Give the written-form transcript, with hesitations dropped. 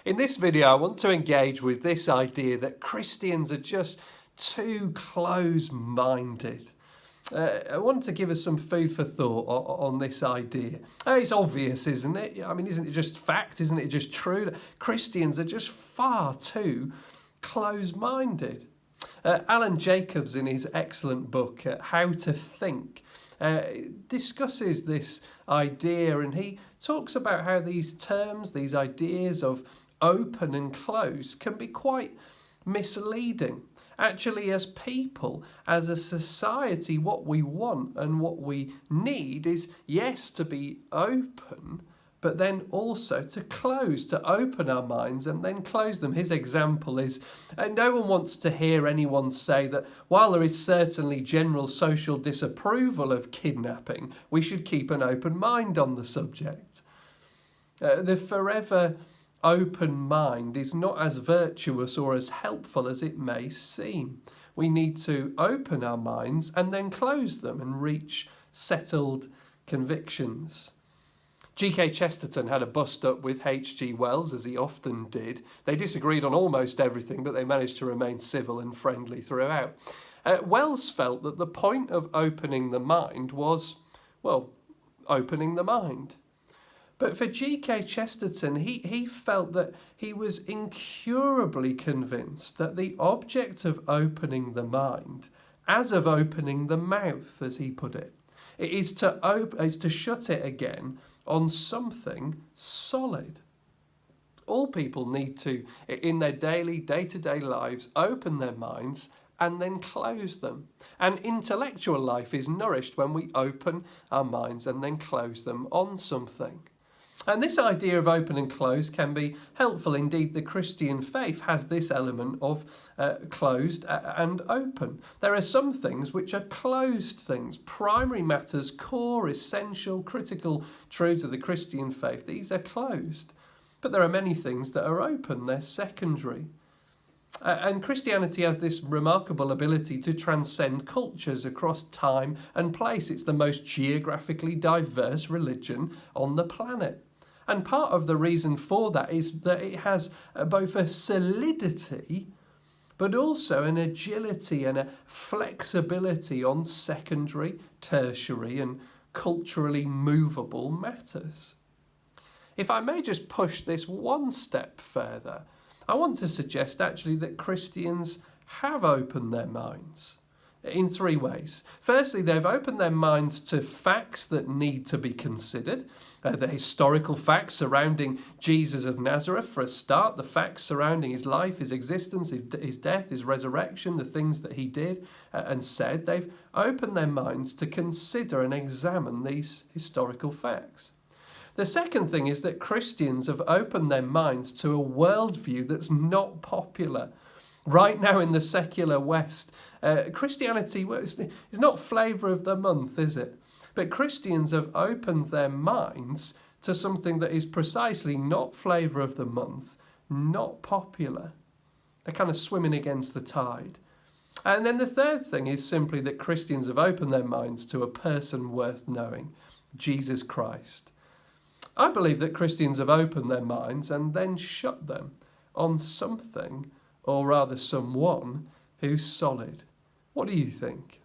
In this video, I want to engage with this idea that Christians are just too close-minded. I want to give us some food for thought on this idea. It's obvious, isn't it? I mean, isn't it just fact? Isn't it just true that Christians are just far too close-minded? Alan Jacobs, in his excellent book, How to Think, discusses this idea, and he talks about how these terms, these ideas of open and closed, can be quite misleading. Actually, as people, as a society, what we want and what we need is, yes, to be open, but then also to close, to open our minds and then close them. His example is, no one wants to hear anyone say that while there is certainly general social disapproval of kidnapping, we should keep an open mind on the subject. The forever open mind is not as virtuous or as helpful as it may seem. We need to open our minds and then close them and reach settled convictions. G.K. Chesterton had a bust-up with H.G. Wells, as he often did. They disagreed on almost everything, but they managed to remain civil and friendly throughout. Wells felt that the point of opening the mind was, well, opening the mind. But for G.K. Chesterton, he felt that he was incurably convinced that the object of opening the mind, as of opening the mouth, as he put it, is to shut it again on something solid. All people need to, in their daily, day-to-day lives, open their minds and then close them. And intellectual life is nourished when we open our minds and then close them on something. And this idea of open and closed can be helpful. Indeed, the Christian faith has this element of closed and open. There are some things which are closed things, primary matters, core, essential, critical truths of the Christian faith. These are closed. But there are many things that are open, they're secondary. And Christianity has this remarkable ability to transcend cultures across time and place. It's the most geographically diverse religion on the planet. And part of the reason for that is that it has both a solidity, but also an agility and a flexibility on secondary, tertiary, and culturally movable matters. If I may just push this one step further, I want to suggest actually that Christians have opened their minds in three ways. Firstly, they've opened their minds to facts that need to be considered. The historical facts surrounding Jesus of Nazareth, for a start, the facts surrounding his life, his existence, his death, his resurrection, the things that he did and said. They've opened their minds to consider and examine these historical facts. The second thing is that Christians have opened their minds to a worldview that's not popular. Right now in the secular West, Christianity is not flavour of the month, is it? But Christians have opened their minds to something that is precisely not flavour of the month, not popular. They're kind of swimming against the tide. And then the third thing is simply that Christians have opened their minds to a person worth knowing, Jesus Christ. I believe that Christians have opened their minds and then shut them on something, or rather someone, who's solid. What do you think?